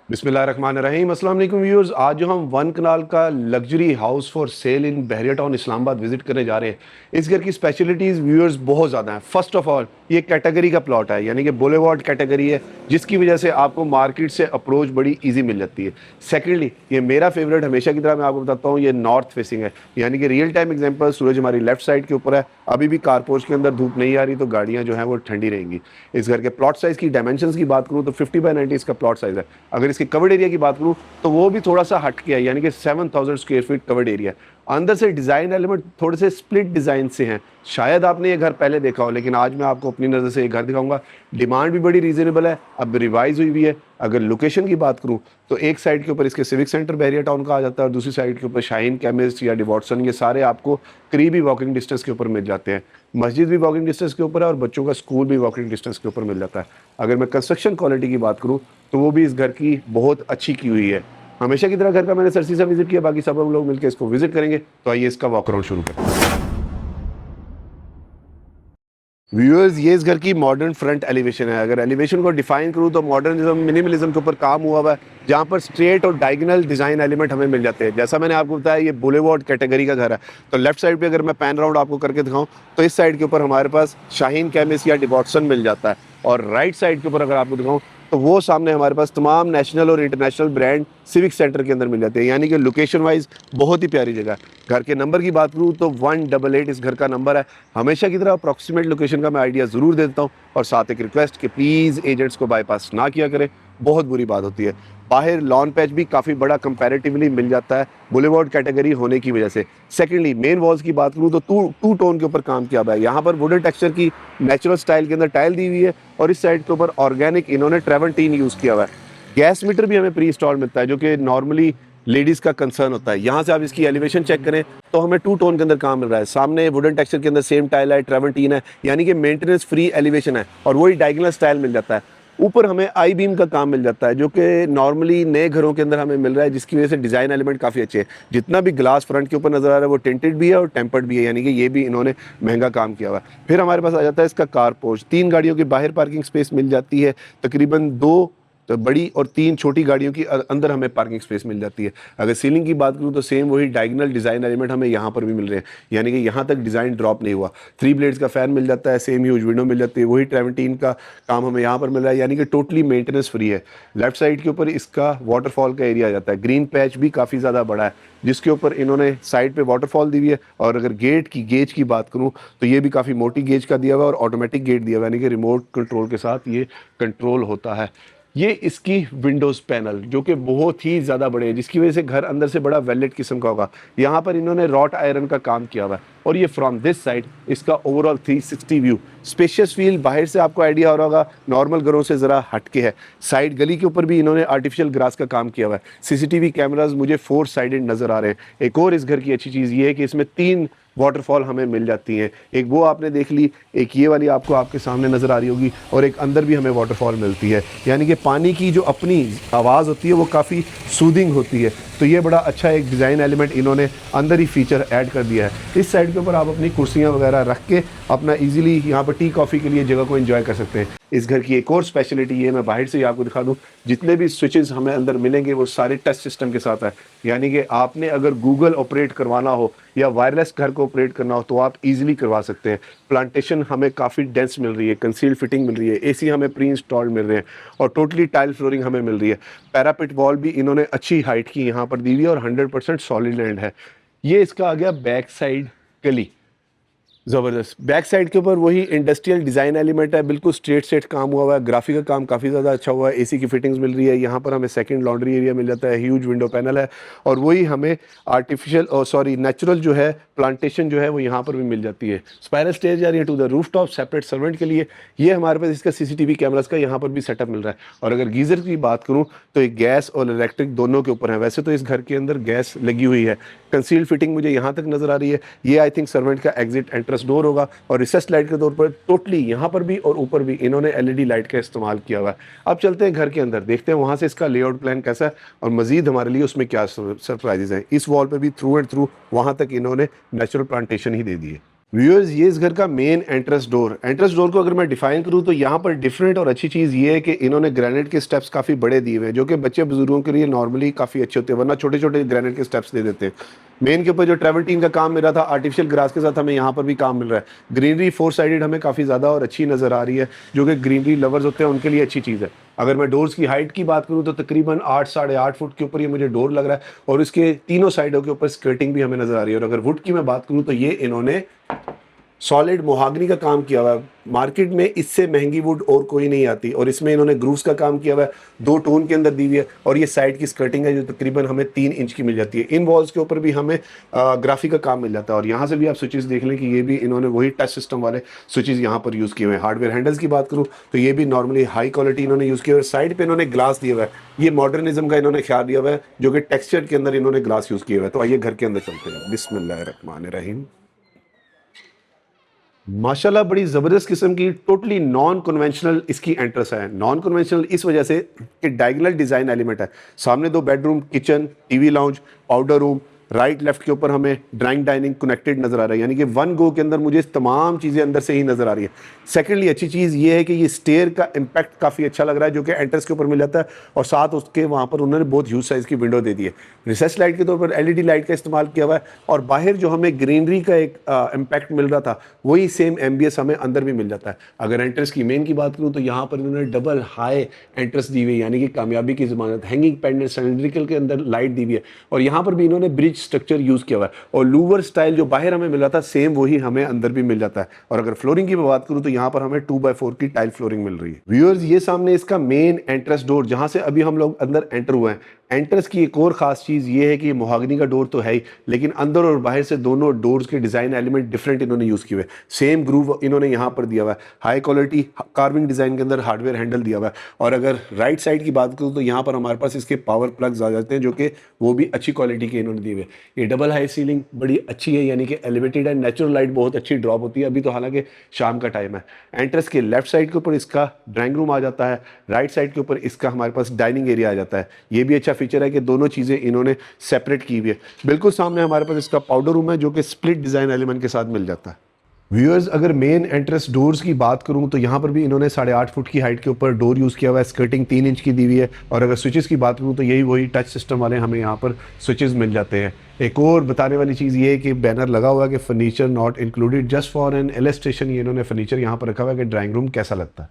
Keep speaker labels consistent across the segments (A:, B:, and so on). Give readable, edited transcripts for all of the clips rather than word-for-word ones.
A: बिस्मिल्लाहिर्रहमानिर्रहीम। अस्सलाम वालेकुम व्यूअर्स। आज जो हम वन कनाल का luxury house for sale in Bahria town Islamabad visit करने जा रहे हैं, इस घर की स्पेशलिटीज़ व्यूअर्स बहुत ज़्यादा हैं। फर्स्ट ऑफ ऑल ये कैटेगरी का प्लॉट है, यानी कि बुलेवार्ड कैटेगरी है, जिसकी वजह से आपको मार्केट से अप्रोच बड़ी ईजी मिल जाती है। सेकेंडली ये मेरा फेवरेट हमेशा की तरह मैं आपको बताता हूँ, ये नॉर्थ फेसिंग है, यानी कि रियल टाइम एग्जाम्पल सूरज हमारी लेफ्ट साइड के ऊपर है। अभी भी कारपोर्च के अंदर धूप नहीं आ रही तो गाड़ियाँ जो हैं वो ठंडी रहेंगी। इस घर के प्लॉट साइज़ की डायमेंशंस की बात करूँ तो 50/90 इसका प्लॉट साइज़ है। अगर इसके कवर्ड एरिया की बात करूं तो वो भी थोड़ा सा हट के है, यानी कि 7000 स्क्वायर फीट कवर्ड एरिया। अंदर से डिजाइन एलिमेंट थोड़े से स्प्लिट डिजाइन से हैं। शायद आपने ये घर पहले देखा हो, लेकिन आज मैं आपको अपनी नज़र से ये घर दिखाऊंगा। डिमांड भी बड़ी रीजनेबल है, अब रिवाइज हुई भी है। अगर लोकेशन की बात करूं तो एक साइड के ऊपर इसके सिविक सेंटर बहरिया टाउन का आ जाता है और दूसरी साइड के ऊपर शाहीन केमिस्ट या डिवॉटसन, ये सारे आपको करीबी वॉकिंग डिस्टेंस के ऊपर मिल जाते हैं। मस्जिद भी वॉकिंग डिस्टेंस के ऊपर है और बच्चों का स्कूल भी वॉकिंग डिस्टेंस के ऊपर मिल जाता है। अगर मैं कंस्ट्रक्शन क्वालिटी की बात करूं तो वो भी इस घर की बहुत अच्छी की हुई है। हमेशा की तरह घर का मैंने सरसी सा विजिट किया, बाकी सब हम लोग मिलकर इसको विजिट करेंगे। तो आइए इसका वॉक अराउंड शुरू करें। व्यूअर्स, ये इस घर की मॉडर्न फ्रंट एलिवेशन है। अगर एलिवेशन को डिफाइन करूँ तो मॉडर्निज्म मिनिमलिज्म के ऊपर काम हुआ हुआ है, जहाँ पर स्ट्रेट और डायगोनल डिजाइन एलिमेंट हमें मिल जाते हैं। जैसा मैंने आपको बताया, ये बुलेवार्ड कैटेगरी का घर है। तो लेफ्ट साइड पे अगर मैं पैन राउंड आपको करके दिखाऊं तो इस साइड के ऊपर हमारे पास शाहीन केमिस्ट या डिवॉटसन मिल जाता है, और राइट साइड के ऊपर अगर आपको दिखाऊं तो वो सामने हमारे पास तमाम नेशनल और इंटरनेशनल ब्रांड सिविक सेंटर के अंदर मिल जाते हैं। यानी कि लोकेशन वाइज बहुत ही प्यारी जगह है। घर के नंबर की बात करूँ तो 188 इस घर का नंबर है। हमेशा की तरह अप्रॉक्सीमेट लोकेशन का मैं आइडिया ज़रूर देता हूँ, और साथ एक रिक्वेस्ट कि प्लीज़ एजेंट्स को बाईपास ना किया करें, बहुत बुरी बात होती है। बाहर लॉन पैच भी काफ़ी बड़ा कंपैरेटिवली मिल जाता है बुलेवार्ड कैटेगरी होने की वजह से। सेकेंडली मेन वॉल्स की बात करूँ तो टू टोन के ऊपर काम किया हुआ है। यहाँ पर वुडन टेक्सचर की नेचुरल स्टाइल के अंदर टाइल दी हुई है, और इस साइड के ऊपर ऑर्गेनिक इन्होंने ट्रेवंटीन यूज़ किया हुआ है। गैस मीटर भी हमें प्री इंस्टॉल मिलता है, जो कि नॉर्मली लेडीज़ का कंसर्न होता है। यहाँ से आप इसकी एलिवेशन चेक करें तो हमें टू टोन के अंदर काम मिल रहा है। सामने वुडन टेक्सचर के अंदर सेम टाइल है, ट्रेवंटीन है, यानी कि मेंटेनेंस फ्री एलिवेशन है, और वही डायगोनल स्टाइल मिल जाता है। ऊपर हमें आई बीम का काम मिल जाता है, जो कि नॉर्मली नए घरों के अंदर हमें मिल रहा है, जिसकी वजह से डिज़ाइन एलिमेंट काफ़ी अच्छे हैं। जितना भी ग्लास फ्रंट के ऊपर नज़र आ रहा है वो टिंटेड भी है और टेम्पर्ड भी है, यानी कि ये भी इन्होंने महंगा काम किया हुआ है। फिर हमारे पास आ जाता है इसका कार पोर्च। 3 गाड़ियों की बाहर पार्किंग स्पेस मिल जाती है, तकरीबन 2 तो बड़ी और 3 छोटी गाड़ियों की अंदर हमें पार्किंग स्पेस मिल जाती है। अगर सीलिंग की बात करूँ तो सेम वही डायगोनल डिज़ाइन एलिमेंट हमें यहाँ पर भी मिल रहे हैं, यानी कि यहाँ तक डिज़ाइन ड्रॉप नहीं हुआ। 3 ब्लेड्स का फ़ैन मिल जाता है, सेम ह्यूज विंडो मिल जाती है, वही ट्रेवंटीन का काम हमें यहाँ पर मिल रहा है, यानी कि टोटली मेंटेनेंस फ्री है। लेफ्ट साइड के ऊपर इसका वाटरफॉल का एरिया आ जाता है। ग्रीन पैच भी काफ़ी ज़्यादा बड़ा है, जिसके ऊपर इन्होंने साइड पे वाटरफॉल दी हुई है। और अगर गेट की गेज की बात करूँ तो ये भी काफ़ी मोटी गेज का दिया हुआ है, और ऑटोमेटिक गेट दिया हुआ है, यानी कि रिमोट कंट्रोल के साथ ये कंट्रोल होता है। ये इसकी विंडोज़ पैनल जो कि बहुत ही ज़्यादा बड़े हैं, जिसकी वजह से घर अंदर से बड़ा वेलेट किस्म का होगा। यहाँ पर इन्होंने रॉट आयरन का काम किया हुआ है, और ये फ्रॉम दिस साइड इसका ओवरऑल 360 व्यू। स्पेशियस फील बाहर से आपको आइडिया हो रहा होगा, नॉर्मल घरों से ज़रा हटके है। साइड गली के ऊपर भी इन्होंने आर्टिफिशियल ग्रास का काम किया हुआ है। सीसीटीवी कैमराज मुझे 4 साइडेड नज़र आ रहे हैं। एक और इस घर की अच्छी चीज़ ये है कि इसमें 3 वाटरफॉल हमें मिल जाती हैं। एक वो आपने देख ली, एक ये वाली आपको आपके सामने नज़र आ रही होगी, और एक अंदर भी हमें वाटरफॉल मिलती है। यानी कि पानी की जो अपनी आवाज़ होती है वो काफ़ी सूदिंग होती है। तो ये बड़ा अच्छा एक डिज़ाइन एलिमेंट इन्होंने अंदर ही फीचर ऐड कर दिया है। इस साइड के ऊपर आप अपनी कुर्सियाँ वगैरह रख के अपना ईजिली यहाँ पर टी कॉफ़ी के लिए जगह को एंजॉय कर सकते हैं। इस घर की एक और स्पेशलिटी ये, मैं बाहर से ही आपको दिखा दूँ, जितने भी स्विचेस हमें अंदर मिलेंगे वो सारे टच सिस्टम के साथ है। यानी कि आपने अगर गूगल ऑपरेट करवाना हो या वायरलेस घर को ऑपरेट करना हो तो आप इजीली करवा सकते हैं। प्लांटेशन हमें काफ़ी डेंस मिल रही है, कंसील्ड फिटिंग मिल रही है, एसी हमें प्री इंस्टॉल्ड मिल रहे हैं, और टोटली टाइल फ्लोरिंग हमें मिल रही है। पैरापिट वॉल भी इन्होंने अच्छी हाइट की यहाँ पर दी हुई है, और 100% सॉलिड लैंड है। ये इसका आ गया बैक साइड गली। ज़बरदस्त बैक साइड के ऊपर वही इंडस्ट्रियल डिज़ाइन एलिमेंट है, बिल्कुल स्ट्रेट सेट काम हुआ हुआ है। ग्राफिक का काम काफ़ी ज़्यादा अच्छा हुआ है। एसी की फिटिंग्स मिल रही है। यहाँ पर हमें सेकंड लॉन्ड्री एरिया मिल जाता है, ह्यूज विंडो पैनल है, और वही हमें आर्टिफिशियल और सॉरी नेचुरल जो है प्लांटेशन जो है वो यहाँ पर भी मिल जाती है। स्पायरल स्टेज जा रही है to the roof top separate servant के लिए। ये हमारे पास इसका सीसीटीवी कैमरास का यहाँ पर भी सेटअप मिल रहा है। और अगर गीज़र की बात करूँ तो एक गैस और इलेक्ट्रिक दोनों के ऊपर है। वैसे तो इस घर के अंदर गैस लगी हुई है। कंसील्ड फिटिंग मुझे यहाँ तक नज़र आ रही है। ये आई थिंक सर्वेंट का एग्जिट एंट्रेंस डोर होगा, और रिसेस लाइट के तौर पर टोटली यहाँ पर भी और ऊपर भी इन्होंने एलईडी लाइट का इस्तेमाल किया हुआ है। अब चलते हैं घर के अंदर, देखते हैं वहाँ से इसका लेआउट प्लान कैसा है, और मजीद हमारे लिए उसमें क्या सरप्राइजेज हैं। इस वॉल पे भी थ्रू एंड थ्रू वहाँ तक इन्होंने नेचुरल प्लांटेशन ही दे दी है। व्यूअर्स ये इस घर का मेन एंट्रेंस डोर को अगर मैं डिफाइन करूँ तो यहाँ पर डिफरेंट और अच्छी चीज़ ये है कि इन्होंने ग्रेनाइट के स्टेप्स काफ़ी बड़े दिए हुए हैं, जो कि बच्चे बुजुर्गों के लिए नॉर्मली काफ़ी अच्छे होते हैं, वरना छोटे छोटे ग्रेनाइट के स्टेप्स दे देते हैं। मेन के ऊपर जो ट्रैवल टीम का काम मिल रहा था, आर्टिफिशियल ग्रास के साथ हमें यहाँ पर भी काम मिल रहा है। ग्रीनरी फोर साइडेड हमें काफ़ी ज़्यादा और अच्छी नज़र आ रही है, जो कि ग्रीनरी लवर्स होते हैं उनके लिए अच्छी चीज़ है। अगर मैं डोर्स की हाइट की बात करूं तो तकरीबन 8 साढ़े 8 फुट के ऊपर ये मुझे डोर लग रहा है, और इसके तीनों साइडों के ऊपर स्कर्टिंग भी हमें नजर आ रही है। और अगर वुड की मैं बात करूं तो ये इन्होंने सॉलिड मोहागनी का काम किया हुआ है। मार्केट में इससे महंगी वुड और कोई नहीं आती, और इसमें इन्होंने ग्रूव्स का काम किया हुआ है, 2 टोन के अंदर दी हुई है। और ये साइड की स्कर्टिंग है जो तकरीबन हमें 3 इंच की मिल जाती है। इन वॉल्स के ऊपर भी हमें ग्राफिक का काम मिल जाता है, और यहाँ से भी आप स्विचेस देख लें कि ये भी इन्होंने वही टच सिस्टम वाले स्विचेस यहाँ पर यूज़ किए हुए हैं। हार्डवेयर हैंडल्स की बात करूँ तो ये भी नॉर्मली हाई क्वालिटी इन्होंने यूज़ किया हुआ है। साइड पर इन्होंने ग्लास दिया हुआ है, ये मॉडर्निज्म का इन्होंने ख्याल दिया हुआ है, जो कि टेक्सचर के अंदर इन्होंने ग्लास यूज़ किया हुआ है। तो आइए घर के अंदर चलते हैं। बिस्मिल्लाहिर्रहमानिर्रहीम। माशाल्लाह बड़ी ज़बरदस्त किस्म की टोटली नॉन कन्वेंशनल इसकी एंट्रेंस है। नॉन कन्वेंशनल इस वजह से कि डायगोनल डिज़ाइन एलिमेंट है। सामने 2 bedroom, kitchen, TV lounge, powder room, right left के ऊपर हमें ड्राइंग डाइनिंग कनेक्टेड नज़र आ रहा है, यानी कि वन गो के अंदर मुझे तमाम चीज़ें अंदर से ही नज़र आ रही है। सेकेंडली अच्छी चीज़ ये है कि ये स्टेयर का इम्पैक्ट काफ़ी अच्छा लग रहा है, जो कि एंट्रेंस के ऊपर मिल जाता है, और साथ उसके वहाँ पर उन्होंने बहुत ह्यूज साइज़ की विंडो दे दी है। रिसेस लाइट के तौर पर एलईडी लाइट का इस्तेमाल किया हुआ है, और बाहर जो हमें ग्रीनरी का एक इम्पैक्ट मिल रहा था वही सेम एमबीएस हमें अंदर भी मिल जाता है। अगर एंट्रेंस की मेन की बात करूँ तो यहाँ पर इन्होंने डबल हाई एंट्रेंस दी हुई है, यानी कि कामयाबी की ज़मानत। हैंगिंग पेंडेंट सिलेंड्रिकल के अंदर लाइट दी हुई है, और यहाँ पर भी इन्होंने ब्रिज स्ट्रक्चर यूज़ किया हुआ है, और लूवर स्टाइल जो बाहर हमें मिल रहा था सेम वही हमें अंदर भी मिल जाता है। और अगर फ्लोरिंग की बात करूँ तो यहाँ पर हमें 2x4 की टाइल फ्लोरिंग मिल रही है। व्यूअर्स ये सामने इसका मेन एंट्रेंस डोर, जहाँ से अभी हम लोग अंदर एंटर हुए हैं। एंट्रेंस की एक और ख़ास चीज़ ये है कि ये मोहागनी का डोर तो है ही, लेकिन अंदर और बाहर से दोनों डोर्स के डिज़ाइन एलिमेंट डिफरेंट इन्होंने यूज़ किए हुए। सेम ग्रूव इन्होंने यहाँ पर दिया हुआ है, हाई क्वालिटी कार्विंग डिज़ाइन के अंदर हार्डवेयर हैंडल दिया हुआ है। और अगर राइट साइड की बात करूँ तो यहाँ पर हमारे पास इसके पावर प्लग्स आ जाते हैं, जो कि वो भी अच्छी क्वालिटी के इन्होंने दिए हुए। ये डबल हाई सीलिंग बड़ी अच्छी है, यानी कि एलिवेटेड है। नेचुरल लाइट बहुत अच्छी ड्रॉप होती है। अभी तो हालांकि शाम का टाइम है। एंट्रेंस के लेफ्ट साइड के ऊपर इसका ड्राइंग रूम आ जाता है, राइट साइड के ऊपर इसका हमारे पास डाइनिंग एरिया आ जाता है। ये भी अच्छा फीचर है कि दोनों चीज़ें इन्होंने सेपरेट की हुई है। बिल्कुल सामने हमारे पास इसका पाउडर रूम है, जो कि स्प्लिट डिज़ाइन एलिमेंट के साथ मिल जाता है। व्यूअर्स अगर मेन एंट्रेंस डोर्स की बात करूं तो यहाँ पर भी इन्होंने 8.5 फुट की हाइट के ऊपर डोर यूज़ किया हुआ है, स्कर्टिंग 3 इंच की दी हुई है। और अगर स्विचेस की बात करूं तो यही वही टच सिस्टम वाले हमें यहाँ पर स्विचेस मिल जाते हैं। एक और बताने वाली चीज़ ये है कि बैनर लगा हुआ है कि furniture not included, just for an illustration. ये इन्होंने फर्नीचर यहाँ पर रखा हुआ है कि ड्राइंग रूम कैसा लगता है।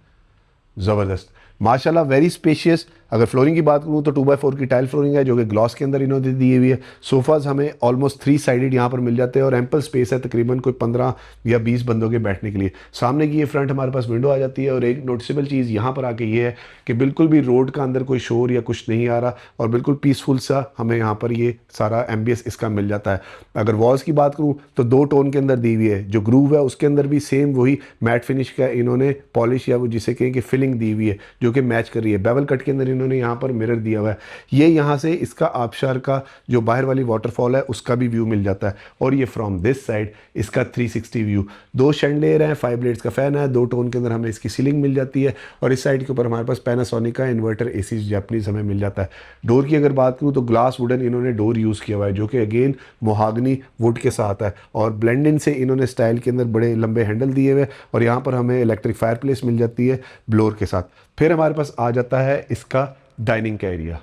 A: ज़बरदस्त माशाल्लाह वेरी स्पेशियस। अगर फ्लोरिंग की बात करूँ तो 2x4 की टाइल फ्लोरिंग है, जो कि ग्लॉस के अंदर इन्होंने दी हुई है। सोफ़ाज हमें ऑलमोस्ट 3 साइडेड यहाँ पर मिल जाते हैं, और एम्पल स्पेस है तकरीबन कोई 15 या 20 बंदों के बैठने के लिए। सामने की ये फ्रंट हमारे पास विंडो आ जाती है, और एक नोटिसेबल चीज़ यहाँ पर आके ये है कि बिल्कुल भी रोड का अंदर कोई शोर या कुछ नहीं आ रहा, और बिल्कुल पीसफुल सा हमें यहाँ पर ये सारा एम्बियंस इसका मिल जाता है। अगर वॉल्स की बात करूँ तो 2 टोन के अंदर दी हुई है। जो ग्रूव है उसके अंदर भी सेम वही मैट फिनिश का इन्होंने पॉलिश या वो जिसे कहें कि फिलिंग दी हुई है, जो कि मैच कर रही है। बेवल कट के अंदर इन्होंने यहाँ पर मिरर दिया हुआ है। ये यहाँ से इसका आबशार का जो बाहर वाली वाटरफॉल है उसका भी व्यू मिल जाता है। और ये फ्रॉम दिस साइड इसका 360 व्यू। 2 शैंडलियर हैं, 5 ब्लेड्स का फैन है, 2 टोन के अंदर हमें इसकी सीलिंग मिल जाती है। और इस साइड के ऊपर हमारे पास पैनासोनिक का इन्वर्टर एसी जापानीज हमें मिल जाता है। डोर की अगर बात करूँ तो ग्लास वुडन इन्होंने डोर यूज़ किया हुआ है, जो कि अगेन मोहागनी वुड के साथ है। और ब्लेंड से इन्होंने स्टाइल के अंदर बड़े लंबे हैंडल दिए हुए, और यहाँ पर हमें इलेक्ट्रिक फायर प्लेस मिल जाती है ब्लोर के साथ। फिर हमारे पास आ जाता है इसका डाइनिंग का एरिया।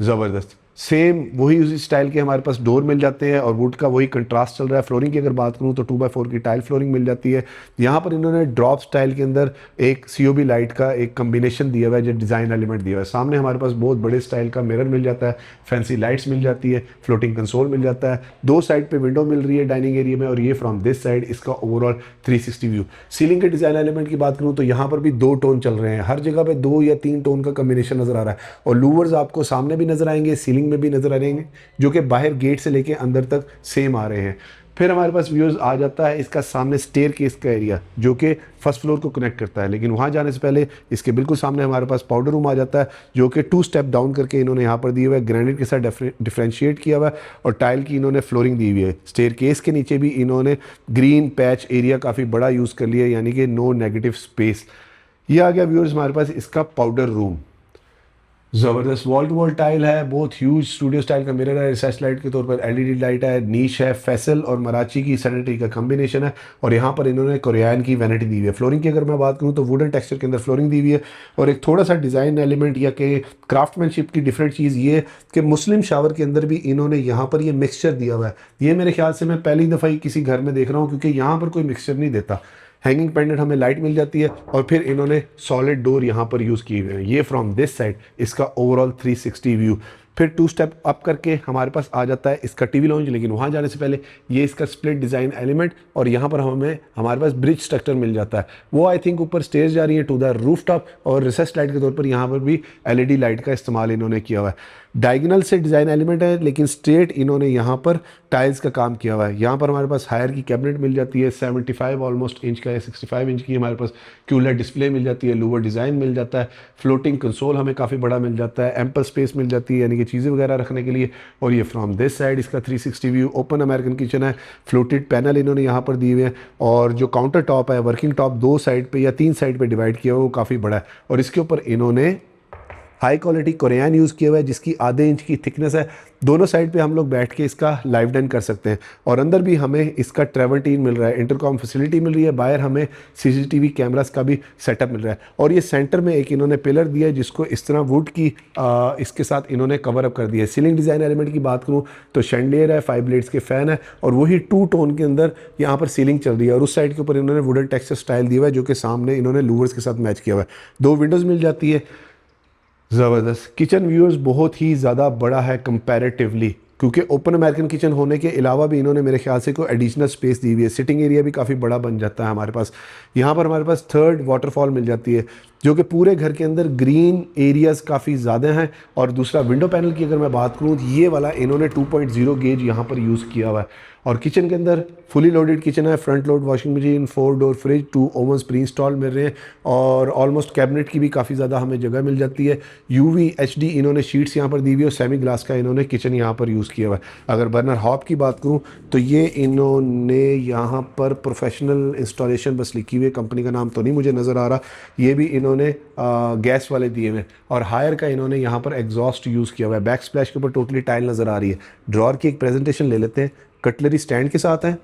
A: ज़बरदस्त सेम वही उसी स्टाइल के हमारे पास डोर मिल जाते हैं, और वुड का वही कंट्रास्ट चल रहा है। फ्लोरिंग की अगर बात करूँ तो 2x4 की टाइल फ्लोरिंग मिल जाती है। यहाँ पर इन्होंने ड्रॉप स्टाइल के अंदर एक COB लाइट का एक कम्बिनेशन दिया हुआ है, जो डिज़ाइन एलिमेंट दिया हुआ है। सामने हमारे पास बहुत बड़े स्टाइल का मिरर मिल जाता है, फैंसी लाइट्स मिल जाती है, फ्लोटिंग कंसोल मिल जाता है। 2 साइड पर विंडो मिल रही है डाइनिंग एरिया में, और ये फ्रॉम दिस साइड इसका ओवरऑल 360 व्यू। सीलिंग के डिज़ाइन एलिमेंट की बात करूँ तो यहाँ पर भी 2 टोन चल रहे हैं। हर जगह पर 2 या 3 टोन का कम्बिनेशन नज़र आ रहा है, और लूवर्स आपको सामने भी नज़र आएंगे, सीलिंग में भी नज़र आ रहेंगे, जो कि बाहर गेट से लेके अंदर तक सेम आ रहे हैं। फिर हमारे पास व्यूज़ आ जाता है इसका सामने स्टेयर केस का एरिया, जो कि फर्स्ट फ्लोर को कनेक्ट करता है। लेकिन वहाँ जाने से पहले इसके बिल्कुल सामने हमारे पास पाउडर रूम आ जाता है, जो कि 2 स्टेप डाउन करके इन्होंने यहाँ पर दिया हुआ है। ग्रेनाइट के साथ डिफ्रेंशिएट किया हुआ है, और टाइल की इन्होंने फ्लोरिंग दी हुई है। स्टेयर केस के नीचे भी इन्होंने ग्रीन पैच एरिया काफ़ी बड़ा यूज़ कर लिया, यानी कि नो नेगेटिव स्पेस। ये आ गया व्यूअर्स हमारे पास इसका पाउडर रूम। ज़बरदस्त वॉल टू वॉल टाइल है, बहुत ह्यूज स्टूडियो स्टाइल का मिरर है, रिसर्च लाइट के तौर पर एलईडी लाइट है, नीश है, फैसल और मराची की सैनिटरी का कॉम्बिनेशन है। और यहाँ पर इन्होंने कोरियन की वैनिटी दी हुई है। फ्लोरिंग की अगर मैं बात करूँ तो वुडन टेक्सचर के अंदर फ्लोरिंग दी हुई है। और एक थोड़ा सा डिज़ाइन एलिमेंट या कि क्राफ्टमैनशिप की डिफरेंट चीज़ ये है कि मुस्लिम शावर के अंदर भी इन्होंने यहाँ पर ये मिक्सचर दिया हुआ है। ये मेरे ख्याल से मैं पहली दफ़ा ही किसी घर में देख रहा हूँ, क्योंकि यहाँ पर कोई मिक्सचर नहीं देता। हैंगिंग पेंडेंट हमें लाइट मिल जाती है और फिर इन्होंने सॉलिड डोर यहाँ पर यूज़ किए हुए हैं। ये फ्रॉम दिस साइड इसका ओवरऑल 360 व्यू। फिर 2 स्टेप अप करके हमारे पास आ जाता है इसका टीवी लॉन्च, लेकिन वहाँ जाने से पहले ये इसका स्प्लिट डिज़ाइन एलिमेंट और यहाँ पर हमारे पास ब्रिज स्ट्रक्चर मिल जाता है। वो आई थिंक ऊपर स्टेज जा रही है टू द रूफ टॉप, और रिसेस लाइट के तौर पर यहाँ पर भी एलईडी लाइट का इस्तेमाल इन्होंने किया हुआ है। डायगोनल से डिज़ाइन एलिमेंट है, लेकिन स्ट्रेट इन्होंने यहाँ पर टाइल्स का काम किया हुआ है। यहाँ पर हमारे पास हायर की कैबिनेट मिल जाती है, 75 ऑलमोस्ट इंच का या 65 इंच की हमारे पास क्यूलर डिस्प्ले मिल जाती है, लोअर डिज़ाइन मिल जाता है, फ्लोटिंग कंसोल हमें काफ़ी बड़ा मिल जाता है, एम्पल स्पेस मिल जाती है यानी कि चीज़ें वगैरह रखने के लिए। और ये फ्रॉम दिस साइड इसका 360 व्यू। ओपन अमेरिकन किचन है, फ्लोटेड पैनल इन्होंने यहाँ पर दिए हुए हैं, और जो काउंटर टॉप है वर्किंग टॉप 2 साइड पर या 3 साइड पर डिवाइड किया हुआ वो काफ़ी बड़ा है। और इसके ऊपर इन्होंने हाई क्वालिटी कोरियन यूज़ किया हुआ है जिसकी आधे इंच की थिकनेस है। दोनों साइड पे हम लोग बैठ के इसका लाइव डन कर सकते हैं। और अंदर भी हमें इसका ट्रेवल्टीन मिल रहा है, इंटरकॉम फैसिलिटी मिल रही है, बाहर हमें सीसीटीवी कैमरास का भी सेटअप मिल रहा है। और ये सेंटर में एक इन्होंने पिलर दिया है जिसको इस तरह वुड की इसके साथ इन्होंने कवर अप कर दिया है। सीलिंग डिज़ाइन एलिमेंट की बात करूँ तो शैंडलियर है, 5 ब्लेड्स के फ़ैन है, और वही 2 टोन के अंदर यहाँ पर सीलिंग चल रही है। और उस साइड के ऊपर इन्होंने वुडन टेक्सचर स्टाइल दिया हुआ है जो कि सामने इन्होंने लूवर्स के साथ मैच किया हुआ है। 2 विंडोज़ मिल जाती है। ज़बरदस्त किचन व्यूअर्स बहुत ही ज़्यादा बड़ा है कंपैरेटिवली, क्योंकि ओपन अमेरिकन किचन होने के अलावा भी इन्होंने मेरे ख्याल से कोई एडिशनल स्पेस दी हुई है। सिटिंग एरिया भी काफ़ी बड़ा बन जाता है हमारे पास। यहाँ पर हमारे पास 3rd वाटरफॉल मिल जाती है जो कि पूरे घर के अंदर ग्रीन एरियाज़ काफ़ी ज़्यादा हैं। और दूसरा विंडो पैनल की अगर मैं बात करूँ तो ये वाला इन्होंने 2.0 गेज यहाँ पर यूज़ किया हुआ है। और किचन के अंदर फुली लोडेड किचन है, front load washing machine, 4 door fridge, 2 ovens pre install मिल रहे हैं, और ऑलमोस्ट कैबिनेट की भी काफ़ी ज़्यादा हमें जगह मिल जाती है। यूवी एचडी इन्होंने शीट्स यहाँ पर दी हुई है और सेमी ग्लास का इन्होंने किचन यहाँ पर यूज़ किया हुआ है। अगर बर्नर हॉब की बात करूँ तो ये इन्होंने यहाँ पर प्रोफेशनल इंस्टॉलेशन बस लिखी हुई है, कंपनी का नाम तो नहीं मुझे नज़र आ रहा। ये भी इन्होंने गैस वाले दिए हुए, और हायर का इन्होंने यहाँ पर एग्जॉस्ट यूज़ किया हुआ है। बैक स्प्लैश के ऊपर टोटली टाइल नज़र आ रही है। ड्रॉर की एक प्रेजेंटेशन ले लेते हैं। कटलरी स्टैंड के साथ है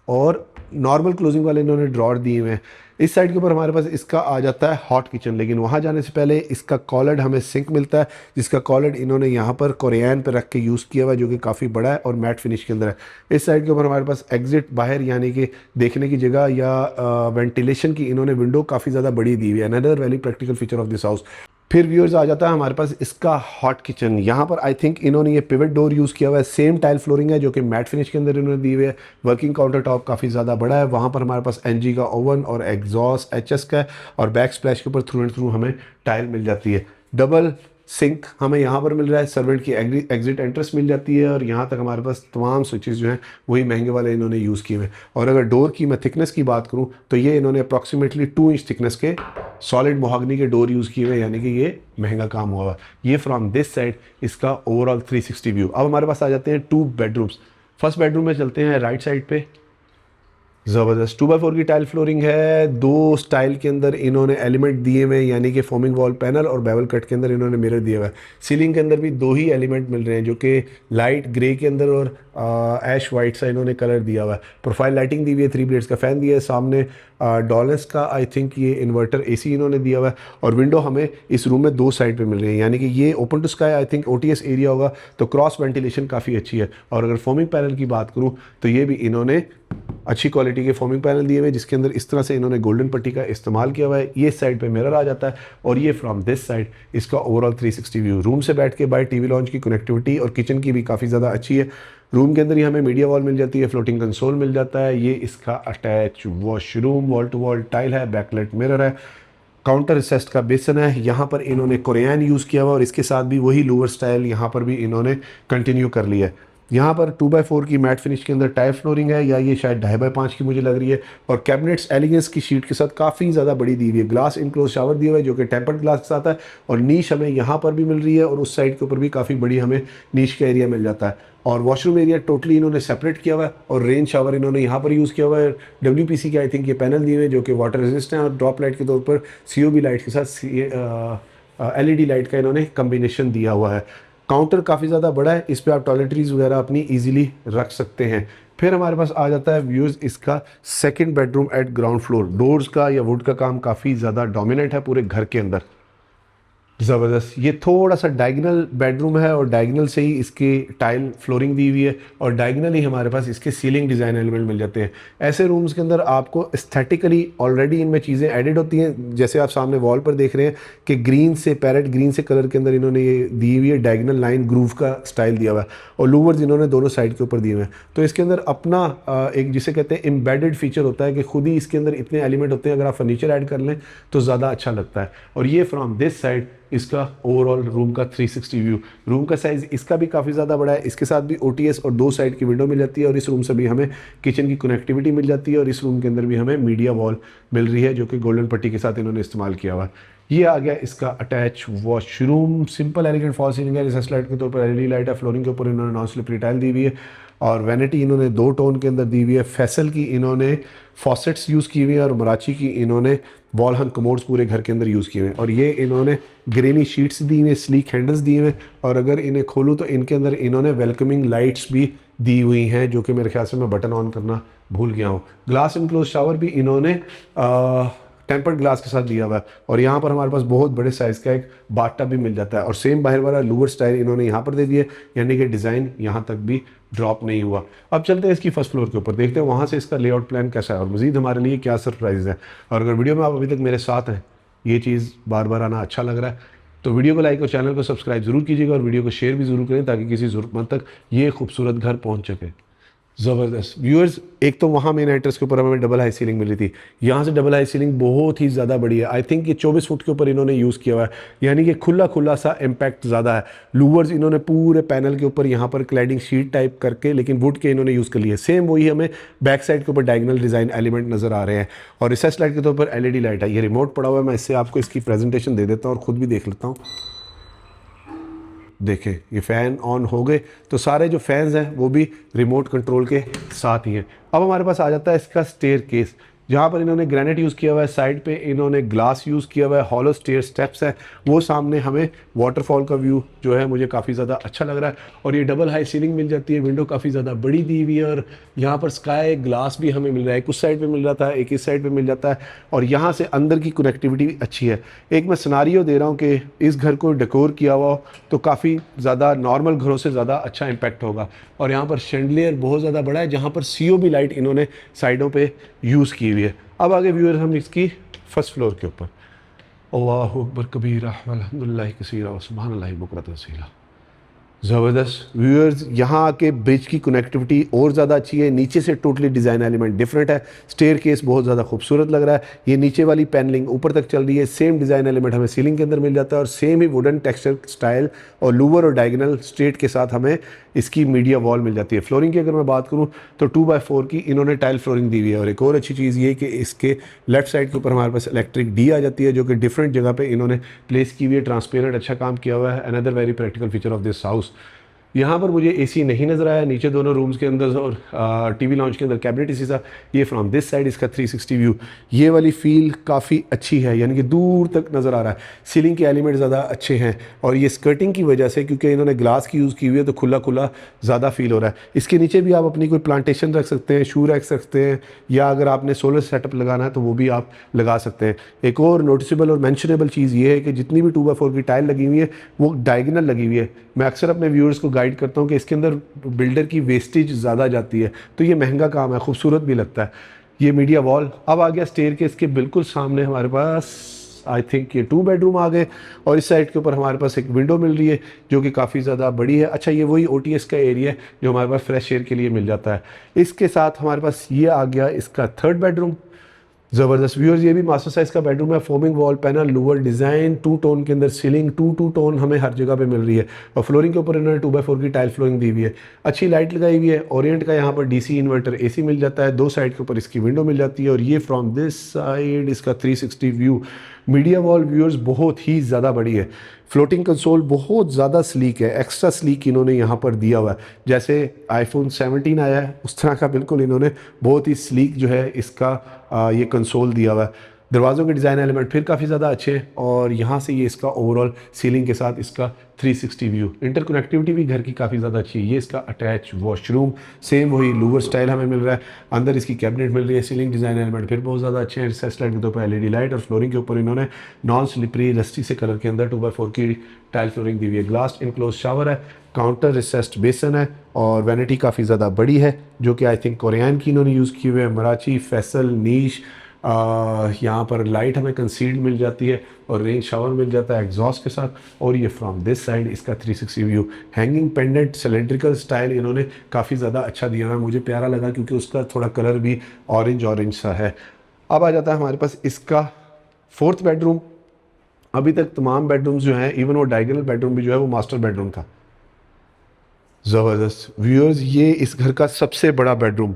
A: और नॉर्मल क्लोजिंग वाले इन्होंने ड्रॉर दिए हुए हैं। इस साइड के ऊपर हमारे पास इसका आ जाता है हॉट किचन, लेकिन वहाँ जाने से पहले इसका कॉलर्ड हमें सिंक मिलता है, जिसका कॉलर्ड इन्होंने यहाँ पर कोरियन पर रख के यूज़ किया हुआ है जो कि काफ़ी बड़ा है और मैट फिनिश के अंदर है। इस साइड के ऊपर हमारे पास एग्जिट बाहर यानी कि देखने की जगह या वेंटिलेशन की इन्होंने विंडो काफ़ी ज़्यादा बड़ी दी हुई है। Another very practical feature of this house. फिर व्यूअर्स आ जाता है हमारे पास इसका हॉट किचन। यहाँ पर आई थिंक इन्होंने ये पिवट डोर यूज़ किया हुआ है। सेम टाइल फ्लोरिंग है जो कि मैट फिनिश के अंदर इन्होंने दी हुई है। वर्किंग काउंटर टॉप काफ़ी ज़्यादा बड़ा है। वहाँ पर हमारे पास एनजी का ओवन और एग्जॉस्ट एचएस का है, और बैक स्प्लैश के ऊपर थ्रू एंड थ्रू हमें टाइल मिल जाती है। डबल सिंक हमें यहाँ पर मिल रहा है, सर्वेंट की एग्जिट एंट्रेंस मिल जाती है, और यहाँ तक हमारे पास तमाम स्विचेस जो हैं वही महंगे वाले इन्होंने यूज़ किए हुए हैं। और अगर डोर की मैं थिकनेस की बात करूँ तो ये इन्होंने अप्रॉक्सीमेटली 2 इंच थिकनेस के सॉलिड मोहागनी के डोर यूज़ किए हुए, यानी कि ये महंगा काम हुआ है। ये फ्रॉम दिस साइड इसका ओवरऑल 360 व्यू। अब हमारे पास आ जाते हैं 2 बेडरूम्स। फर्स्ट बेडरूम में चलते हैं राइट साइड पे। ज़बरदस्त 2x4 की टाइल फ्लोरिंग है। 2 स्टाइल के अंदर इन्होंने एलिमेंट दिए हुए हैं, यानी कि फोमिंग वॉल पैनल और बेवल कट के अंदर इन्होंने मिरर दिया हुआ है। सीलिंग के अंदर भी 2 ही एलिमेंट मिल रहे हैं जो कि लाइट ग्रे के अंदर और ऐश वाइट सा इन्होंने कलर दिया हुआ है। प्रोफाइल लाइटिंग दी हुई है, 3 ब्लेड्स का फ़ैन दिया है। सामने डॉलर्स का आई थिंक ये इन्वर्टर एसी इन्होंने दिया हुआ है। और विंडो हमें इस रूम में 2 साइड पे मिल रही है, यानी कि ये open to sky I think OTS area होगा, तो क्रॉस वेंटिलेशन काफ़ी अच्छी है। और अगर फोमिंग पैनल की बात करूँ तो ये भी इन्होंने अच्छी क्वालिटी के फोमिंग पैनल दिए हुए हैं, जिसके अंदर इस तरह से इन्होंने गोल्डन पट्टी का इस्तेमाल किया हुआ है। ये साइड पे मिरर आ जाता है, और ये फ्रॉम दिस साइड इसका ओवरऑल 360 व्यू। रूम से बैठ के बाय टीवी लॉन्च की कनेक्टिविटी और किचन की भी काफ़ी ज़्यादा अच्छी है। रूम के अंदर ही हमें मीडिया वॉल मिल जाती है, फ्लोटिंग कंसोल मिल जाता है। ये इसका attach washroom, wall to wall tile है, बैकलाइट मिरर है, काउंटर रिसेस्ट का बेसन है। यहाँ पर इन्होंने कोरियन यूज़ किया हुआ और इसके साथ भी वही लोअर स्टाइल यहाँ पर भी इन्होंने कंटिन्यू कर लिया है। यहाँ पर 2x4 की मैट फिनिश के अंदर टाइल फ्लोरिंग है, या ये शायद 2.5x5 की मुझे लग रही है। और कैबिनेट्स एलिगेंस की शीट के साथ काफ़ी ज़्यादा बड़ी दी हुई है। ग्लास इनक्लोज शावर दिया हुआ है जो कि टेम्पर्ड ग्लास के साथ है, और नीश हमें यहाँ पर भी मिल रही है, और उस साइड के ऊपर भी काफ़ी बड़ी हमें नीश का एरिया मिल जाता है। और वॉशरूम एरिया टोटली इन्होंने सेपरेट किया हुआ है, और रेन शावर इन्होंने यहाँ पर यूज़ किया हुआ है। WPC के आई थिंक ये पैनल दिए हुए हैं जो कि वाटर रेजिस्टेंट है, और ड्रॉप लाइट के तौर पर COB लाइट के साथ एलईडी लाइट का इन्होंने कम्बिनेशन दिया हुआ है। काउंटर काफ़ी ज़्यादा बड़ा है, इस पे आप टॉयलेटरीज वगैरह अपनी इजीली रख सकते हैं। फिर हमारे पास आ जाता है व्यूज़ इसका second bedroom eight ground floor. Doors का या वुड का काम काफ़ी ज़्यादा डोमिनेंट है पूरे घर के अंदर, ज़बरदस्त। ये थोड़ा सा डायगनल बेडरूम है और डायगनल से ही इसकी टाइल फ्लोरिंग दी हुई है और डायगनल ही हमारे पास इसके सीलिंग डिज़ाइन एलिमेंट मिल जाते हैं। ऐसे रूम्स के अंदर आपको एस्थेटिकली ऑलरेडी इनमें चीज़ें एडिड होती हैं, जैसे आप सामने वॉल पर देख रहे हैं कि ग्रीन से पैरेट ग्रीन से कलर के अंदर इन्होंने ये दी हुई है, डायगनल लाइन ग्रूव का स्टाइल दिया हुआ है और लूवर्स इन्होंने दोनों साइड के ऊपर दिए हुए हैं। तो इसके अंदर अपना एक जिसे कहते हैं एम्बेडेड फीचर होता है कि खुद ही इसके अंदर इतने एलिमेंट होते हैं, अगर आप फर्नीचर ऐड कर लें तो ज़्यादा अच्छा लगता है। और ये फ्रॉम दिस साइड इसका ओवरऑल रूम का 360 व्यू। रूम का साइज़ इसका भी काफ़ी ज़्यादा बड़ा है, इसके साथ भी OTS और 2 साइड की विंडो मिल जाती है और इस रूम से भी हमें किचन की कनेक्टिविटी मिल जाती है और इस रूम के अंदर भी हमें मीडिया वॉल मिल रही है जो कि गोल्डन पट्टी के साथ इन्होंने इस्तेमाल किया हुआ है। ये आ गया इसका attach washroom, simple elegant fall ceiling है, रिसेस लाइट के तौर पर LED लाइट है, फ्लोरिंग के ऊपर इन्होंने नॉन स्लिपरी टाइल दी हुई है और वैनिटी इन्होंने 2 टोन के अंदर दी हुई है। फैसल की इन्होंने फॉसेट्स यूज़ की हुई है और मराची की इन्होंने वॉल हंग कमोड्स पूरे घर के अंदर यूज़ किए हुए हैं और ये इन्होंने ग्रेनी शीट्स दी हुई हैं, स्लीक हैंडल्स दिए हुए हैं और अगर इन्हें खोलूँ तो इनके अंदर इन्होंने वेलकमिंग लाइट्स भी दी हुई हैं जो कि मेरे ख्याल से मैं बटन ऑन करना भूल गया हूँ। ग्लास इनक्लोज शावर भी इन्होंने टेम्पर्ड ग्लास के साथ दिया हुआ है और यहाँ पर हमारे पास बहुत बड़े साइज़ का एक बाथटब भी मिल जाता है और सेम बाहर वाला लूवर स्टाइल इन्होंने यहाँ पर दे दिया, यानी कि डिज़ाइन यहाँ तक भी ड्रॉप नहीं हुआ। अब चलते हैं इसकी फर्स्ट फ्लोर के ऊपर, देखते हैं वहाँ से इसका लेआउट प्लान कैसा है और मज़ीद हमारे लिए क्या सरप्राइज़ है। और अगर वीडियो में आप अभी तक मेरे साथ हैं, ये चीज़ बार बार आना अच्छा लग रहा है, तो वीडियो को लाइक और चैनल को सब्सक्राइब ज़रूर कीजिएगा और वीडियो को शेयर भी ज़रूर करें ताकि किसी ज़रूरतमंद तक ये खूबसूरत घर पहुँच सके। ज़बरदस्त व्यूअर्स, एक तो वहाँ मेन एंट्रेंस के ऊपर हमें डबल हाई सीलिंग मिली थी, यहाँ से डबल हाई सीलिंग बहुत ही ज़्यादा बड़ी है। आई थिंक ये 24 फुट के ऊपर इन्होंने यूज़ किया हुआ है, यानी कि खुला खुला सा इम्पैक्ट ज़्यादा है। लूवर्स इन्होंने पूरे पैनल के ऊपर यहाँ पर क्लैडिंग शीट टाइप करके लेकिन वुड के इन्होंने यूज़ कर लिए। सेम वही हमें बैक साइड के ऊपर डायगनल डिज़ाइन एलिमेंट नज़र आ रहे हैं और रिसेस लाइट के तौर पर LED लाइट है। ये रिमोट पड़ा हुआ है, मैं इससे आपको इसकी प्रेजेंटेशन दे देता हूँ और ख़ुद भी देख लेता हूँ। देखें ये फ़ैन ऑन हो गए तो सारे जो फैंस हैं वो भी रिमोट कंट्रोल के साथ ही हैं। अब हमारे पास आ जाता है इसका स्टेयर केस, जहाँ पर इन्होंने ग्रेनाइट यूज़ किया हुआ है, साइड पे इन्होंने ग्लास यूज़ किया हुआ है, हॉलो स्टेयर स्टेप्स है, वो सामने हमें वाटरफॉल का व्यू जो है मुझे काफ़ी ज़्यादा अच्छा लग रहा है और ये डबल हाई सीलिंग मिल जाती है, विंडो काफ़ी ज़्यादा बड़ी दी हुई है और यहाँ पर स्काई ग्लास भी हमें मिल रहा है, कुछ साइड पे मिल जाता है, एक इस साइड पे मिल जाता है और यहाँ से अंदर की कनेक्टिविटी भी अच्छी है। एक मैं सिनारियो दे रहा हूँ कि इस घर को डेकोर किया हुआ हो तो काफ़ी ज़्यादा नॉर्मल घरों से ज़्यादा अच्छा इम्पैक्ट होगा और यहाँ पर शैंडलियर बहुत ज़्यादा बड़ा है जहाँ पर COB लाइट इन्होंने साइडों पर यूज़ की हुई है। अब आगे व्यूअर हम इसकी फर्स्ट फ्लोर के ऊपर, अल्लाहु अकबर कबीरा वल्हम्दुलिल्लाह कसीरा व सुब्हानल्लाहि बुकरतन वसीला। ज़बरदस्त व्यूअर्स, यहाँ आके ब्रिज की कनेक्टिविटी और ज़्यादा अच्छी है, नीचे से टोटली डिज़ाइन एलिमेंट डिफरेंट है, स्टेयर केस बहुत ज़्यादा खूबसूरत लग रहा है, ये नीचे वाली पैनलिंग ऊपर तक चल रही है, सेम डिज़ाइन एलिमेंट हमें सीलिंग के अंदर मिल जाता है और सेम ही वुडन टेक्सचर स्टाइल और लूवर और डायगनल स्ट्रेट के साथ हमें इसकी मीडिया वॉल मिल जाती है। फ्लोरिंग की अगर मैं बात करूँ तो 2x4 की इन्होंने टाइल फ्लोरिंग दी हुई है और एक और अच्छी चीज़ ये कि इसके लेफ्ट साइड के ऊपर हमारे पास इलेक्ट्रिक डी आ जाती है जो कि डिफरेंट जगह पे इन्होंने प्लेस की हुई है, ट्रांसपेरेंट अच्छा काम किया हुआ है। Another very practical feature of this house. यहाँ पर मुझे AC नहीं नज़र आया, नीचे दोनों रूम्स के अंदर और TV लाउंज के अंदर कैबिनेट AC था। ये फ्रॉम दिस साइड इसका 360 व्यू, ये वाली फील काफ़ी अच्छी है, यानी कि दूर तक नज़र आ रहा है। सीलिंग के एलिमेंट ज़्यादा अच्छे हैं और ये स्कर्टिंग की वजह से, क्योंकि इन्होंने ग्लास की यूज़ की हुई है तो खुला खुला ज़्यादा फील हो रहा है। इसके नीचे भी आप अपनी कोई प्लांटेशन रख सकते हैं, शू रख सकते हैं या अगर आपने सोलर सेटअप लगाना है तो वो भी आप लगा सकते हैं। एक और नोटिसेबल और मैंशनेबल चीज़ ये है कि जितनी भी 2x4 की टाइल लगी हुई है वो डायगनल लगी हुई है। मैं अक्सर अपने व्यूअर्स को गाइड करता हूँ कि इसके अंदर बिल्डर की वेस्टेज ज़्यादा जाती है तो ये महंगा काम है, खूबसूरत भी लगता है। ये मीडिया वॉल। अब आ गया स्टेयर के इसके बिल्कुल सामने हमारे पास आई थिंक ये 2 बेडरूम आ गए और इस साइड के ऊपर हमारे पास एक विंडो मिल रही है जो कि काफ़ी ज़्यादा बड़ी है। अच्छा, ये वही OTS का एरिया है जो हमारे पास फ्रेश एयर के लिए मिल जाता है। इसके साथ हमारे पास ये आ गया इसका 3rd बेडरूम। ज़बरदस्त व्यूअर्स, ये भी मास्टर साइज़ का बेडरूम है, foaming wall panel, lower design, 2 tone के अंदर सीलिंग, 2 टोन हमें हर जगह पे मिल रही है और फ्लोरिंग के ऊपर इन्होंने 2x4 की टाइल फ्लोरिंग दी हुई है। अच्छी लाइट लगाई हुई है, ओरिएंट का यहाँ पर DC इन्वर्टर AC मिल जाता है, 2 साइड के ऊपर इसकी विंडो मिल जाती है और ये फ्रॉम दिस साइड इसका 360 व्यू। मीडिया वॉल व्यूअर्स बहुत ही ज़्यादा बड़ी है, फ्लोटिंग कंसोल बहुत ज़्यादा स्लीक है, एक्स्ट्रा स्लीक इन्होंने यहाँ पर दिया हुआ है। जैसे iPhone 17 आया है उस तरह का बिल्कुल इन्होंने बहुत ही स्लीक जो है इसका ये कंसोल दिया हुआ है। दरवाज़ों के डिज़ाइन एलिमेंट फिर काफ़ी ज़्यादा अच्छे हैं और यहाँ से ये इसका ओवरऑल सीलिंग के साथ इसका 360 व्यू। इंटरकनेक्टिविटी भी घर की काफ़ी ज़्यादा अच्छी है। ये इसका अटैच वॉशरूम, सेम वही लूवर स्टाइल हमें मिल रहा है। अंदर इसकी कैबिनेट मिल रही है। सीलिंग डिज़ाइन एलिमेंट फिर बहुत ज़्यादा अच्छे हैं। रिसेस लाइट के तौर पर एलईडी लाइट और फ्लोरिंग के ऊपर इन्होंने नॉन स्लिपरी रस्टी से कलर के अंदर 2x4 की टाइल फ्लोरिंग दी हुई है। ग्लास इनक्लोज शावर है, काउंटर रिसेस्ड बेसन है और वैनिटी काफ़ी ज़्यादा बड़ी है जो कि आई थिंक कोरियन की इन्होंने यूज़ की हुई है। मराची, फैसल, नीश, यहाँ पर लाइट हमें कंसील्ड मिल जाती है और रेन शावर मिल जाता है एग्जॉस्ट के साथ। और ये फ्रॉम दिस साइड इसका 360 view. Hanging pendant cylindrical style इन्होंने काफ़ी ज़्यादा अच्छा दिया है, मुझे प्यारा लगा क्योंकि उसका थोड़ा कलर भी ऑरेंज सा है। अब आ जाता है हमारे पास इसका 4th बेडरूम। अभी तक तमाम बेडरूम्स जो हैं, इवन वो डायगोनल बेडरूम भी जो है वो मास्टर बेडरूम था। ज़बरदस्त व्यूअर्स, ये इस घर का सबसे बड़ा बेडरूम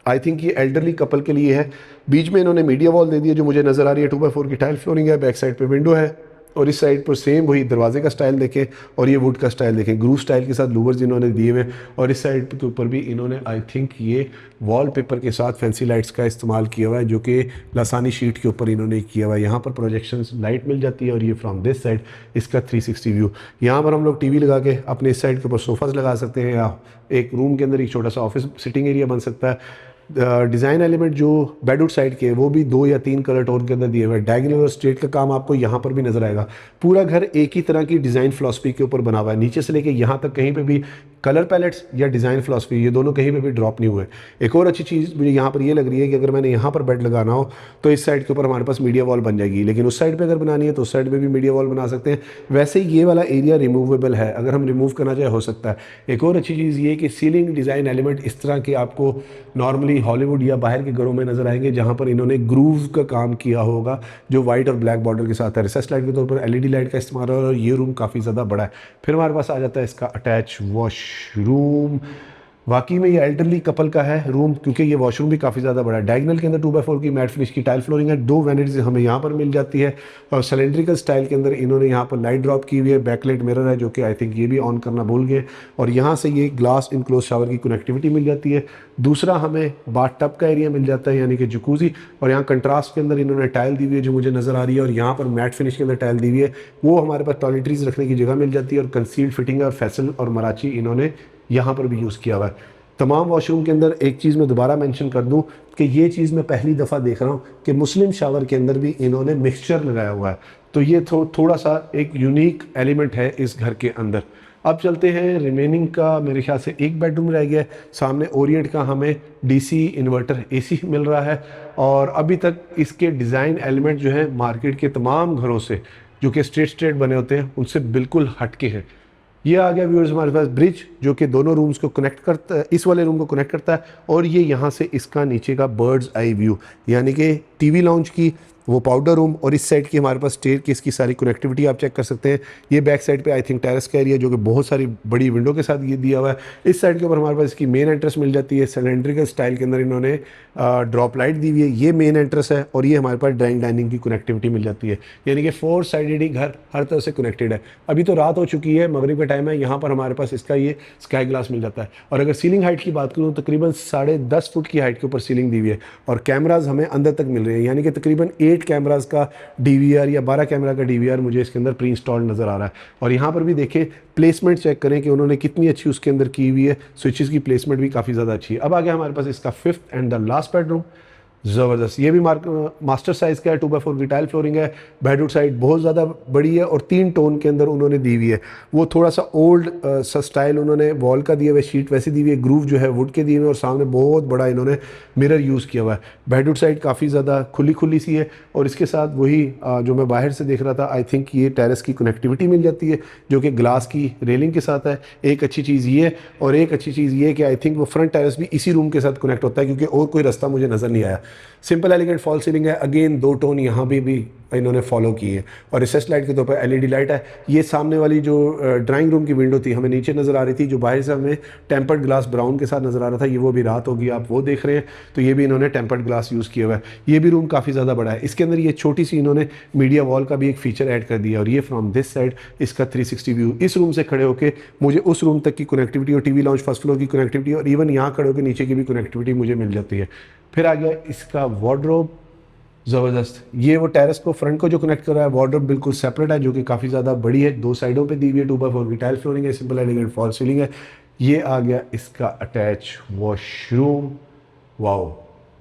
A: आई थिंक ये एल्डरली कपल के लिए है। बीच में इन्होंने मीडिया वॉल दे दी है जो मुझे नज़र आ रही है। 2x4 की टाइल फ्लोरिंग है, बैक साइड पे विंडो है और इस साइड पर सेम वही दरवाजे का स्टाइल देखें और ये वुड का स्टाइल देखें, ग्रूव स्टाइल के साथ लूवर्स इन्होंने दिए हुए। और इस साइड के ऊपर भी इन्होंने आई थिंक ये वॉलपेपर के साथ फैंसी लाइट्स का इस्तेमाल किया हुआ है जो कि लासानी शीट के ऊपर इन्होंने किया हुआ है। यहाँ पर प्रोजेक्शन लाइट मिल जाती है और ये फ्रॉम दिस साइड इसका 360 व्यू। यहाँ पर हम लोग टीवी लगा के अपने इस साइड के ऊपर सोफाज लगा सकते हैं या एक रूम के अंदर एक छोटा सा ऑफिस सिटिंग एरिया बन सकता है। डिज़ाइन एलिमेंट जो बेडवुड साइड के वो भी 2 या 3 कलर टोन के अंदर दिए हुए हैं। डायगोनल और स्ट्रेट का काम आपको यहाँ पर भी नजर आएगा। पूरा घर एक ही तरह की डिज़ाइन फिलॉसफी के ऊपर बना हुआ है। नीचे से लेके यहाँ तक कहीं पे भी कलर पैलेट्स या डिज़ाइन फिलॉसफी ये दोनों कहीं पे भी ड्रॉप नहीं हुए। एक और अच्छी चीज़ मुझे यहाँ पर ये लग रही है कि अगर मैंने यहाँ पर बेड लगाना हो तो इस साइड के ऊपर हमारे पास मीडिया वॉल बन जाएगी, लेकिन उस साइड पर अगर बनानी है तो उस साइड पर भी मीडिया वॉल बना सकते हैं। वैसे ही ये वाला एरिया रिमूवेबल है, अगर हम रिमूव करना चाहे हो सकता है। एक और अच्छी चीज़ ये कि सीलिंग डिज़ाइन एलिमेंट इस तरह के आपको नॉर्मली हॉलीवुड या बाहर के घरों में नजर आएंगे जहां पर इन्होंने ग्रूव का काम किया होगा जो वाइट और ब्लैक बॉर्डर के साथ है। रिसेस लाइट के तौर पर एलईडी लाइट का इस्तेमाल है और ये रूम काफ़ी ज़्यादा बड़ा है। फिर हमारे पास आ जाता है इसका अटैच वॉशरूम। वाकई में ये एल्डरली कपल का है रूम क्योंकि ये वॉशरूम भी काफ़ी ज़्यादा बड़ा है। डायगोनल के अंदर 2x4 की मैट फिनिश की टाइल फ्लोरिंग है। 2 वैनिटीज हमें यहाँ पर मिल जाती है और सिलेंड्रिकल स्टाइल के अंदर इन्होंने यहाँ पर लाइट ड्रॉप की हुई है। बैकलाइट मिरर है जो कि आई थिंक ये भी ऑन करना भूल गए। और यहाँ से ये ग्लास इनक्लोज शावर की कनेक्टिविटी मिल जाती है। दूसरा हमें बाथ टब का एरिया मिल जाता है यानी कि जकूजी, और यहाँ कंट्रास्ट के अंदर इन्होंने टाइल दी हुई है जो मुझे नज़र आ रही है। और यहाँ पर मैट फिनिश के अंदर टाइल दी हुई है, वो हमारे पास टॉयलेटरीज रखने की जगह मिल जाती है। और कंसील्ड फिटिंग है, फैसल और मराची इन्होंने यहाँ पर भी यूज़ किया हुआ है। तमाम वॉशरूम के अंदर एक चीज़ मैं दोबारा मेंशन कर दूं कि ये चीज़ मैं पहली दफ़ा देख रहा हूं कि मुस्लिम शावर के अंदर भी इन्होंने मिक्सचर लगाया हुआ है, तो ये थोड़ा सा एक यूनिक एलिमेंट है इस घर के अंदर। अब चलते हैं रिमेनिंग का, मेरे ख्याल से एक बेडरूम रह गया है। सामने ओरिएंट का हमें डीसी इन्वर्टर एसी मिल रहा है और अभी तक इसके डिज़ाइन एलिमेंट जो है मार्केट के तमाम घरों से जो कि स्ट्रेट बने होते हैं उनसे बिल्कुल हटके हैं। ये आ गया व्यूअर्स हमारे पास ब्रिज जो कि दोनों रूम्स को कनेक्ट करता है, इस वाले रूम को कनेक्ट करता है। और ये यहाँ से इसका नीचे का बर्ड्स आई व्यू यानी कि टीवी लाउंज की वो पाउडर रूम और इस साइड की हमारे पास स्टेयर की इसकी सारी कनेक्टिविटी आप चेक कर सकते हैं। ये बैक साइड पे आई थिंक टेरेस का एरिया जो कि बहुत सारी बड़ी विंडो के साथ ये दिया हुआ है। इस साइड के ऊपर हमारे पास इसकी मेन एंट्रेंस मिल जाती है। सिलेंड्रिकल स्टाइल के अंदर इन्होंने ड्रॉप लाइट दी हुई है। ये मेन एंट्रेंस है और ये हमारे पास ड्राइंग डाइनिंग की कनेक्टिविटी मिल जाती है यानी कि 4 साइडेड ही घर हर तरह से कनेक्टेड है। अभी तो रात हो चुकी है, मगरिब का टाइम है, यहाँ पर हमारे पास इसका ये स्काई ग्लास मिल जाता है। और अगर सीलिंग हाइट की बात करूँ तकरीबन 10.5 फुट की हाइट के ऊपर सीलिंग दी हुई है और कैमराज हमें अंदर तक मिल रहे हैं यानी कि तकरीबन 8 कैमराज का डीवीआर या 12 कैमरा का डीवीआर मुझे इसके अंदर प्री इंस्टॉल्ड नज़र आ रहा है। और यहाँ पर भी देखें प्लेसमेंट चेक करें कि उन्होंने कितनी अच्छी उसके अंदर की हुई है। स्विचेस की प्लेसमेंट भी काफ़ी ज़्यादा अच्छी है। अब आ गया हमारे पास इसका 5th and the last bedroom. ज़बरदस्त, ये भी मास्टर साइज़ का है। 2x4 की टाइल फ्लोरिंग है। बेडरूम साइड बहुत ज़्यादा बड़ी है और 3 टोन के अंदर उन्होंने दी हुई है। वो थोड़ा सा ओल्ड सा स्टाइल उन्होंने वॉल का दिया हुआ है, शीट वैसी दी हुई है, ग्रूव जो है वुड के दिए हुए और सामने बहुत बड़ा इन्होंने मिरर यूज़ किया हुआ है। बेडरूम साइड काफ़ी ज़्यादा खुली सी है और इसके साथ वही जो मैं बाहर से देख रहा था आई थिंक ये टेरेस की कनेक्टिविटी मिल जाती है जो कि ग्लास की रेलिंग के साथ है। एक अच्छी चीज़ ये है और एक अच्छी चीज़ ये है कि आई थिंक वो फ्रंट टेरेस भी इसी रूम के साथ कनेक्ट होता है क्योंकि और कोई रास्ता मुझे नज़र नहीं आया। सिंपल एलिगेंट फॉल सीलिंग है। अगेन 2 टोन यहाँ भी इन्होंने फॉलो की है और रिसेस लाइट के तौर पर एलईडी लाइट है। ये सामने वाली जो ड्राइंग रूम की विंडो थी हमें नीचे नज़र आ रही थी, जो बाहर से हमें टेम्पर्ड ग्लास ब्राउन के साथ नज़र आ रहा था, ये वो भी रात होगी आप वो देख रहे हैं, तो ये भी इन्होंने टेम्पर्ड ग्लास यूज़ किया हुआ है। ये भी रूम काफ़ी ज़्यादा बड़ा है। इसके अंदर ये छोटी सी इन्होंने मीडिया वॉल का भी एक फीचर ऐड कर दिया और ये फ्रॉम दिस साइड इसका 360 व्यू। इस रूम से खड़े होकर मुझे उस रूम तक की कनेक्टिविटी और टीवी लाउंज फर्स्ट फ्लोर की कनेक्टिविटी और इवन यहाँ खड़े होकर नीचे की भी कनेक्टिविटी मुझे मिल जाती है। फिर आ गया इसका वार्डरोब। ज़बरदस्त। ये वो टेरेस को फ्रंट को जो कनेक्ट कर रहा है, वार्डरोब बिल्कुल सेपरेट है जो कि काफ़ी ज़्यादा बड़ी है, 2 साइडों पे दी हुई है, 2x4 की टाइल फ्लोरिंग है, सिंपल एलिगेंट फॉल सीलिंग है। ये आ गया इसका अटैच वॉशरूम। वाओ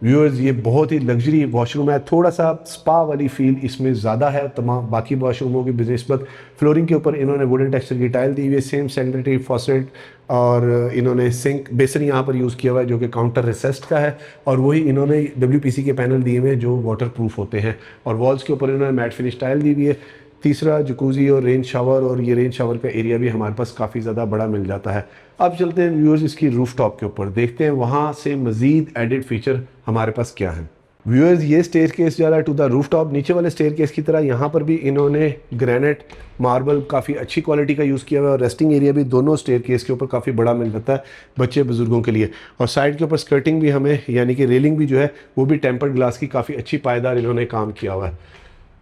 A: व्यूअर्स, ये बहुत ही लग्जरी वॉशरूम है, थोड़ा सा स्पा वाली फील इसमें ज़्यादा है तमाम बाकी वॉशरूमों की बनिस्बत। फ्लोरिंग के ऊपर इन्होंने वुडन टेक्सचर की टाइल दी हुई है, सेम सैनिटरी फॉसेट, और इन्होंने सिंक बेसिन यहाँ पर यूज़ किया हुआ है जो कि काउंटर रिसेस्ट का है, और वही इन्होंने WPC के पैनल दिए हुए हैं जो वाटर प्रूफ होते हैं, और वॉल्स के ऊपर इन्होंने मैट फिनिश टाइल दी हुई है। तीसरा जकूज़ी और रेन शावर, और ये रेन शावर का एरिया भी हमारे पास काफ़ी ज़्यादा बड़ा मिल जाता है। अब चलते हैं व्यूअर्स इसकी रूफ टॉप के ऊपर, देखते हैं वहाँ से मज़ीद एडिड फीचर हमारे पास क्या है। व्यूअर्स, ये स्टेयर केस जा रहा है टू द रूफ टॉप। नीचे वाले स्टेयर केस की तरह यहाँ पर भी इन्होंने ग्रेनाइट मार्बल काफ़ी अच्छी क्वालिटी का यूज़ किया हुआ है, और रेस्टिंग एरिया भी दोनों स्टेयर केस के ऊपर काफ़ी बड़ा मिल जाता है बच्चे बुजुर्गों के लिए। और साइड के ऊपर स्कर्टिंग भी हमें, यानी कि रेलिंग भी जो है वो भी टेम्पर्ड ग्लास की काफ़ी अच्छी पायदार इन्होंने काम किया हुआ है।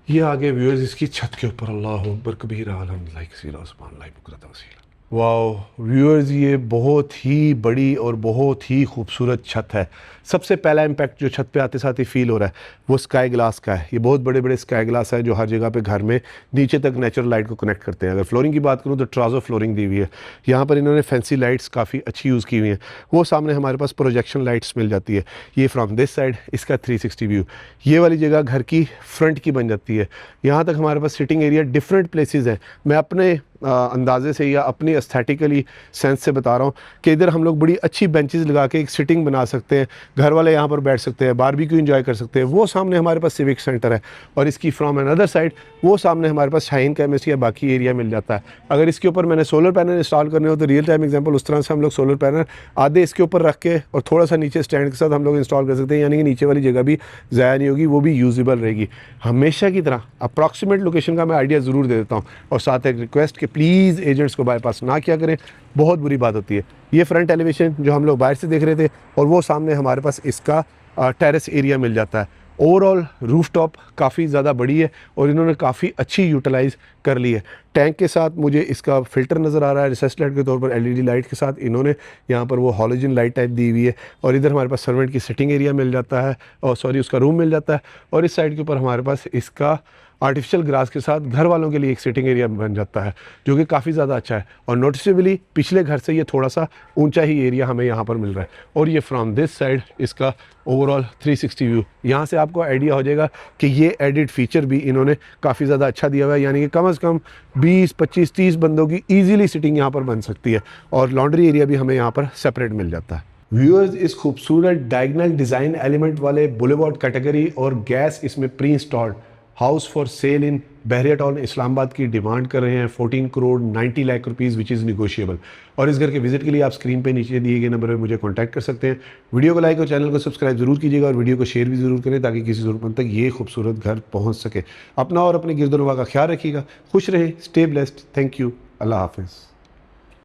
A: ये आगे व्यूअर्स इसकी छत के ऊपर, अल्लाह अकबर कबीरा अल्हम्दुलिल्लाह कसीरा सुभानअल्लाह बुकरतन वसीला। वाओ व्यूअर्स, ये बहुत ही बड़ी और बहुत ही खूबसूरत छत है। सबसे पहला इम्पैक्ट जो छत पे आते साथ ही फील हो रहा है वो स्काई ग्लास का है। ये बहुत बड़े बड़े स्काई ग्लास है जो हर जगह पे घर में नीचे तक नेचुरल लाइट को कनेक्ट करते हैं। अगर फ्लोरिंग की बात करूँ तो ट्राजो फ्लोरिंग दी हुई है। यहाँ पर इन्होंने फैंसी लाइट्स काफ़ी अच्छी यूज़ की हुई हैं। वो सामने हमारे पास प्रोजेक्शन लाइट्स मिल जाती है। ये फ्रॉम दिस साइड इसका 360 व्यू, ये वाली जगह घर की फ्रंट की बन जाती है। यहाँ तक हमारे पास सिटिंग एरिया डिफरेंट प्लेसेस हैं। मैं अपने अंदाजे से या अपनी एस्थेटिकली सेंस से बता रहा हूँ कि इधर हम लोग बड़ी अच्छी बेंचेस लगा के एक सिटिंग बना सकते हैं, घर वाले यहाँ पर बैठ सकते हैं, बारबेक्यू एंजॉय कर सकते हैं। वो सामने हमारे पास सिविक सेंटर है, और इसकी फ्रॉम अनदर साइड वो सामने हमारे पास शाहीन केमिस्ट या बाकी एरिया मिल जाता है। अगर इसके ऊपर मैंने सोलर पैनल इंस्टॉल करने हो तो रियल टाइम एग्जांपल उस तरह से हम लोग सोलर पैनल आधे इसके ऊपर रख के और थोड़ा सा नीचे स्टैंड के साथ हम लोग इंस्टॉल कर सकते हैं, यानी कि नीचे वाली जगह भी ज़ाया नहीं होगी, वो भी यूजेबल रहेगी। हमेशा की तरह अप्रॉक्सीमेट लोकेशन का मैं आइडिया ज़रूर दे देता हूँ, और साथ एक रिक्वेस्ट कि प्लीज़ एजेंट्स को बाईपास ना किया करें, बहुत बुरी बात होती है। ये फ्रंट एलिवेशन जो हम लोग बाहर से देख रहे थे, और वो सामने हमारे पास इसका टेरेस एरिया मिल जाता है। ओवरऑल रूफ टॉप काफ़ी ज़्यादा बड़ी है और इन्होंने काफ़ी अच्छी यूटिलाइज़ कर ली है। टैंक के साथ मुझे इसका फ़िल्टर नज़र आ रहा है रिसेस लाइट के तौर पर, LED लाइट के साथ इन्होंने यहाँ पर वो हॉलोजन लाइट टाइप दी हुई है। और इधर हमारे पास सर्वेंट की सिटिंग एरिया मिल जाता है, और सॉरी उसका रूम मिल जाता है। और इस साइड के ऊपर हमारे पास इसका आर्टिफिशियल ग्रास के साथ घर वालों के लिए एक सिटिंग एरिया बन जाता है, जो कि काफ़ी ज़्यादा अच्छा है। और नोटिसेबली पिछले घर से ये थोड़ा सा ऊंचा ही एरिया हमें यहाँ पर मिल रहा है। और ये फ्रॉम दिस साइड इसका ओवरऑल 360 व्यू, यहाँ से आपको आइडिया हो जाएगा कि ये एडिड फीचर भी इन्होंने काफ़ी ज़्यादा अच्छा दिया हुआ है, यानी कि कम से कम 20, 25, 30 बंदों की ईजिली सिटिंग यहाँ पर बन सकती है। और लॉन्ड्री एरिया भी हमें यहाँ पर सेपरेट मिल जाता है। व्यूअर्स, इस खूबसूरत डायगनल डिज़ाइन एलिमेंट वाले बुलेवार्ड कैटेगरी और गैस इसमें pre installed house for sale in Bahria town Islamabad की डिमांड कर रहे हैं 14 crore 90 lakh rupees, which is negotiable. और इस घर के विजिट के लिए आप स्क्रीन पे नीचे दिए गए नंबर पर मुझे कांटेक्ट कर सकते हैं। वीडियो को लाइक और चैनल को सब्सक्राइब जरूर कीजिएगा, और वीडियो को शेयर भी ज़रूर करें ताकि किसी ज़रूरतमंद तक ये खूबसूरत घर पहुँच सके। अपना और अपने गिरदोनवा का ख्याल रखिएगा, खुश रहें, स्टे ब्लेस्ड, थैंक यू, अल्लाह हाफिज़।